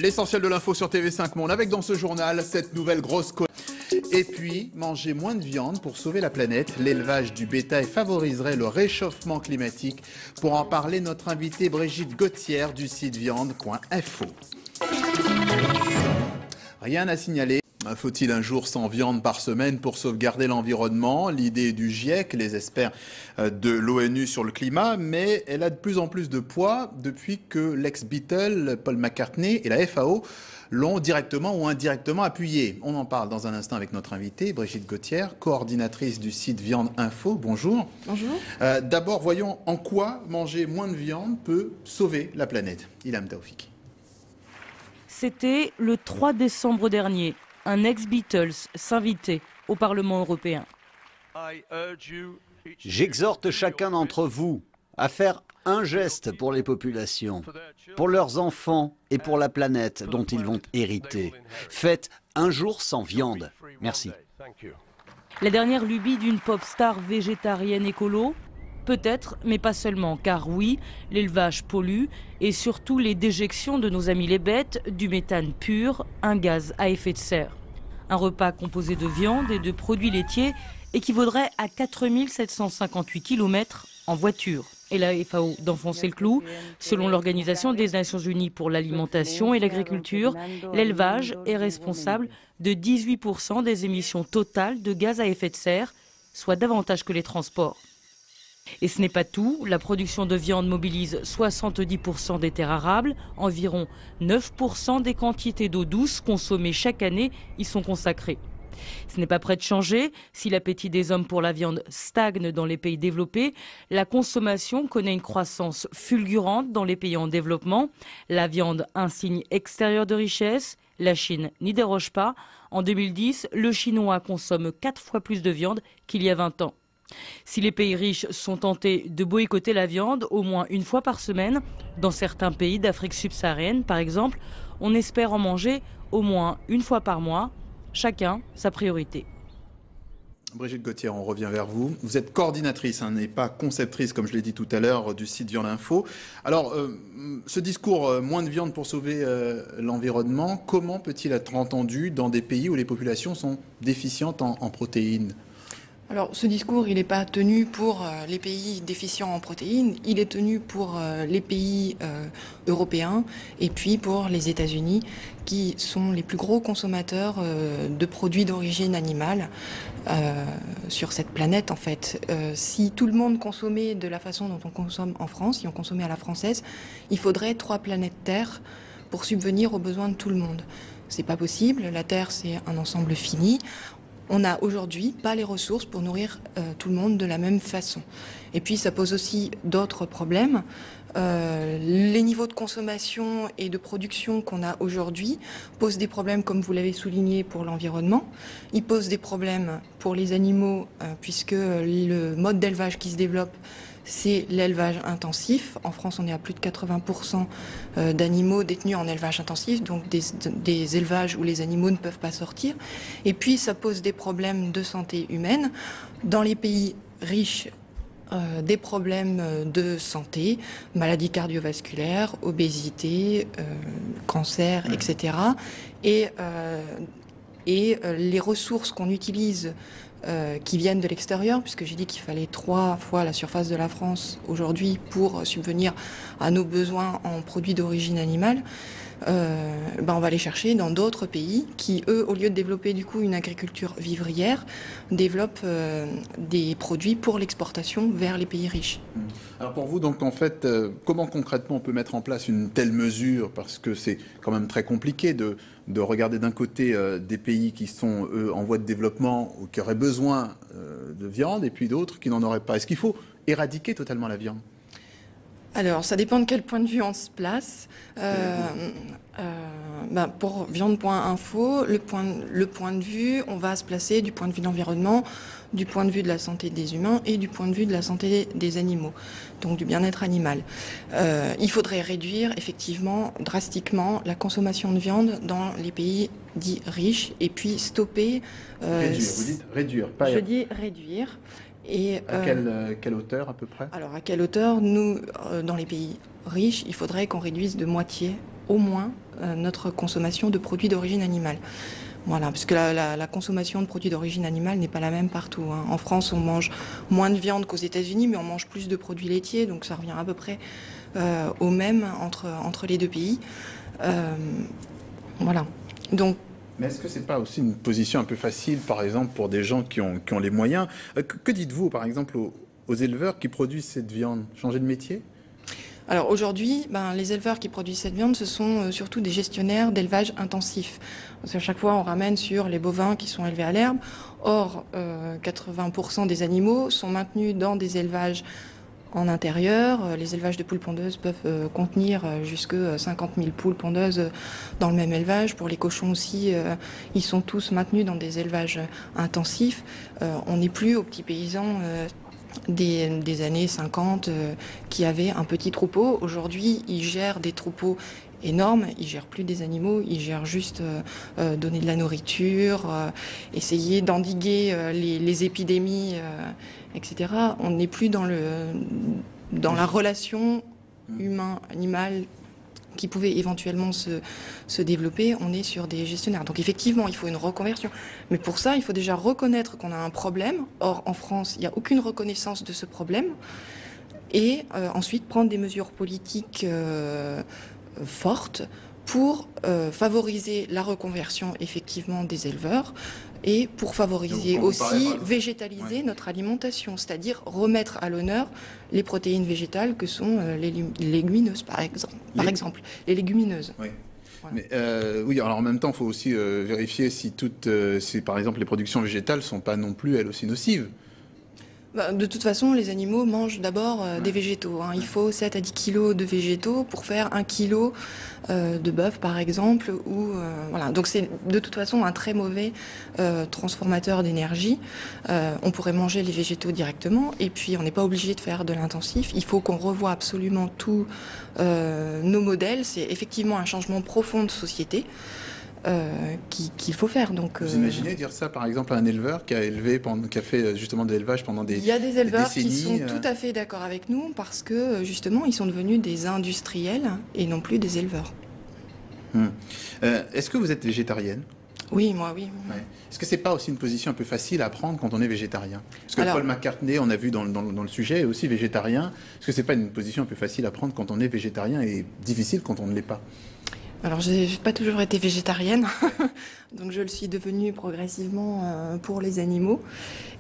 L'essentiel de l'info sur TV5 Monde avec dans ce journal cette nouvelle grosse colère. Et puis, manger moins de viande pour sauver la planète. L'élevage du bétail favoriserait le réchauffement climatique. Pour en parler, notre invitée Brigitte Gauthier du site viande.info. Rien à signaler. Faut-il un jour sans viande par semaine pour sauvegarder l'environnement? L'idée du GIEC, les experts de l'ONU sur le climat, mais elle a de plus en plus de poids depuis que l'ex-Beatle, Paul McCartney et la FAO l'ont directement ou indirectement appuyé. On en parle dans un instant avec notre invitée, Brigitte Gauthier, coordinatrice du site Viande Info. Bonjour. Bonjour. D'abord, voyons en quoi manger moins de viande peut sauver la planète. Ilham Taoufik. C'était le 3 décembre dernier. Un ex-Beatles s'invitait au Parlement européen. J'exhorte chacun d'entre vous à faire un geste pour les populations, pour leurs enfants et pour la planète dont ils vont hériter. Faites un jour sans viande. Merci. La dernière lubie d'une pop star végétarienne écolo? Peut-être, mais pas seulement, car oui, l'élevage pollue et surtout les déjections de nos amis les bêtes, du méthane pur, un gaz à effet de serre. Un repas composé de viande et de produits laitiers équivaudrait à 4758 km en voiture. Et la FAO d'enfoncer le clou. Selon l'Organisation des Nations Unies pour l'alimentation et l'agriculture, l'élevage est responsable de 18% des émissions totales de gaz à effet de serre, soit davantage que les transports. Et ce n'est pas tout, la production de viande mobilise 70% des terres arables, environ 9% des quantités d'eau douce consommées chaque année y sont consacrées. Ce n'est pas près de changer. Si l'appétit des hommes pour la viande stagne dans les pays développés, la consommation connaît une croissance fulgurante dans les pays en développement. La viande, un signe extérieur de richesse, la Chine n'y déroge pas. En 2010, le Chinois consomme 4 fois plus de viande qu'il y a 20 ans. Si les pays riches sont tentés de boycotter la viande au moins une fois par semaine, dans certains pays d'Afrique subsaharienne par exemple, on espère en manger au moins une fois par mois, chacun sa priorité. Brigitte Gauthier, on revient vers vous. Vous êtes coordinatrice, et pas conceptrice, comme je l'ai dit tout à l'heure, du site Viande Info. Alors, ce discours moins de viande pour sauver l'environnement, comment peut-il être entendu dans des pays où les populations sont déficientes en protéines ? Alors, ce discours, il n'est pas tenu pour les pays déficients en protéines, il est tenu pour les pays européens et puis pour les États-Unis, qui sont les plus gros consommateurs de produits d'origine animale sur cette planète, en fait. Si tout le monde consommait de la façon dont on consomme en France, si on consommait à la française, il faudrait 3 planètes Terre pour subvenir aux besoins de tout le monde. C'est pas possible, la Terre, c'est un ensemble fini. On n'a aujourd'hui pas les ressources pour nourrir tout le monde de la même façon. Et puis ça pose aussi d'autres problèmes. Les niveaux de consommation et de production qu'on a aujourd'hui posent des problèmes, comme vous l'avez souligné, pour l'environnement. Ils posent des problèmes pour les animaux, puisque le mode d'élevage qui se développe, c'est l'élevage intensif. En France, on est à plus de 80% d'animaux détenus en élevage intensif, donc des élevages où les animaux ne peuvent pas sortir. Et puis, ça pose des problèmes de santé humaine. Dans les pays riches, des problèmes de santé, maladies cardiovasculaires, obésité, cancer, etc. Et les ressources qu'on utilise qui viennent de l'extérieur, puisque j'ai dit qu'il fallait 3 fois la surface de la France aujourd'hui pour subvenir à nos besoins en produits d'origine animale, on va les chercher dans d'autres pays qui, eux, au lieu de développer du coup une agriculture vivrière, développent des produits pour l'exportation vers les pays riches. Alors pour vous, donc en fait, comment concrètement on peut mettre en place une telle mesure? Parce que c'est quand même très compliqué de regarder d'un côté des pays qui sont, eux, en voie de développement ou qui auraient besoin de viande, et puis d'autres qui n'en auraient pas. Est-ce qu'il faut éradiquer totalement la viande? Alors, ça dépend de quel point de vue on se place. Pour viande.info, le point de vue, on va se placer du point de vue de l'environnement, du point de vue de la santé des humains et du point de vue de la santé des animaux, donc du bien-être animal. Il faudrait réduire effectivement drastiquement la consommation de viande dans les pays dits riches et puis stopper... Réduire, vous dites réduire, pas... Je dis réduire. Et, à quelle hauteur à peu près? Alors à quelle hauteur? Nous, dans les pays riches, il faudrait qu'on réduise de moitié au moins notre consommation de produits d'origine animale. Voilà, parce que la consommation de produits d'origine animale n'est pas la même partout, hein. En France, on mange moins de viande qu'aux États-Unis, mais on mange plus de produits laitiers, donc ça revient à peu près au même entre les deux pays. Voilà. Donc, mais est-ce que c'est pas aussi une position un peu facile, par exemple, pour des gens qui ont les moyens? Que dites-vous, par exemple, aux éleveurs qui produisent cette viande? Changer de métier? Alors aujourd'hui, les éleveurs qui produisent cette viande, ce sont surtout des gestionnaires d'élevage intensif. Parce qu'à chaque fois, on ramène sur les bovins qui sont élevés à l'herbe. Or, 80% des animaux sont maintenus dans des élevages en intérieur. Les élevages de poules pondeuses peuvent contenir jusque 50 000 poules pondeuses dans le même élevage. Pour les cochons aussi, ils sont tous maintenus dans des élevages intensifs. On n'est plus aux petits paysans des années 50 qui avaient un petit troupeau. Aujourd'hui, ils gèrent des troupeaux énormes, ils gèrent plus des animaux, ils gèrent juste donner de la nourriture, essayer d'endiguer les épidémies, etc. On n'est plus dans la relation humain-animal qui pouvait éventuellement se développer. On est sur des gestionnaires. Donc effectivement, il faut une reconversion. Mais pour ça, il faut déjà reconnaître qu'on a un problème. Or, en France, il n'y a aucune reconnaissance de ce problème. Et ensuite, prendre des mesures politiques fortes pour favoriser la reconversion effectivement des éleveurs et pour favoriser aussi végétaliser notre alimentation, c'est-à-dire remettre à l'honneur les protéines végétales que sont les légumineuses par exemple, les légumineuses. Oui. Voilà. Mais oui, alors en même temps, il faut aussi vérifier si si par exemple les productions végétales ne sont pas non plus elles aussi nocives. De toute façon, les animaux mangent d'abord des végétaux, hein. Il faut 7 à 10 kilos de végétaux pour faire 1 kilo de bœuf, par exemple. Voilà. Donc c'est de toute façon un très mauvais transformateur d'énergie. On pourrait manger les végétaux directement et puis on n'est pas obligé de faire de l'intensif. Il faut qu'on revoie absolument tous nos modèles. C'est effectivement un changement profond de société. Qu'il faut faire. Donc, vous imaginez dire ça, par exemple, à un éleveur qui a fait justement de l'élevage pendant des décennies? Il y a des éleveurs qui sont tout à fait d'accord avec nous parce que justement, ils sont devenus des industriels et non plus des éleveurs. Est-ce que vous êtes végétarienne? Oui, moi, oui. Ouais. Est-ce que c'est pas aussi une position un peu facile à prendre quand on est végétarien? Parce que Paul McCartney, on a vu dans le sujet, est aussi végétarien. Est-ce que c'est pas une position un peu facile à prendre quand on est végétarien et difficile quand on ne l'est pas? Alors, je n'ai pas toujours été végétarienne, donc je le suis devenue progressivement pour les animaux.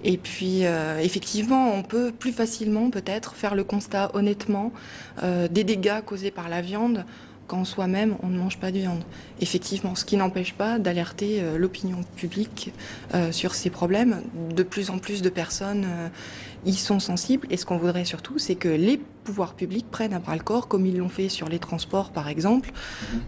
Et puis, effectivement, on peut plus facilement peut-être faire le constat honnêtement des dégâts causés par la viande quand soi-même on ne mange pas de viande. Effectivement, ce qui n'empêche pas d'alerter l'opinion publique sur ces problèmes. De plus en plus de personnes y sont sensibles et ce qu'on voudrait surtout, c'est que les pouvoirs publics prennent à bras-le-corps, comme ils l'ont fait sur les transports par exemple,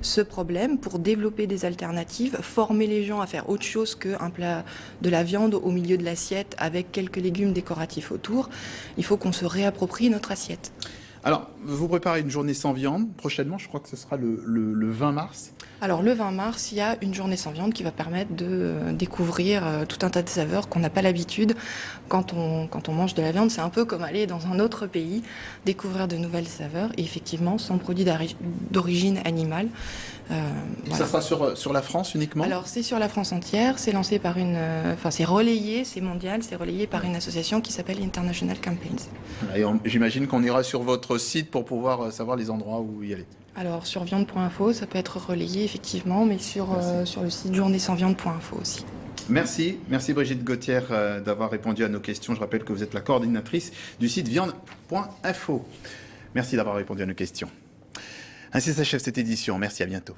ce problème pour développer des alternatives, former les gens à faire autre chose qu'un plat de la viande au milieu de l'assiette avec quelques légumes décoratifs autour. Il faut qu'on se réapproprie notre assiette. Alors, vous préparez une journée sans viande prochainement, je crois que ce sera le 20 mars. Alors le 20 mars, il y a une journée sans viande qui va permettre de découvrir tout un tas de saveurs qu'on n'a pas l'habitude quand on mange de la viande. C'est un peu comme aller dans un autre pays, découvrir de nouvelles saveurs et effectivement sans produits d'origine animale. Ça sera sur la France uniquement? Alors c'est sur la France entière, c'est lancé par c'est relayé, c'est mondial, c'est relayé par une association qui s'appelle International Campaigns. Et j'imagine qu'on ira sur votre site pour pouvoir savoir les endroits où y aller. Alors sur viande.info, ça peut être relayé effectivement, mais sur le site journeesansviande.info aussi. Merci Brigitte Gauthier d'avoir répondu à nos questions. Je rappelle que vous êtes la coordinatrice du site viande.info. Merci d'avoir répondu à nos questions. Ainsi s'achève cette édition. Merci, à bientôt.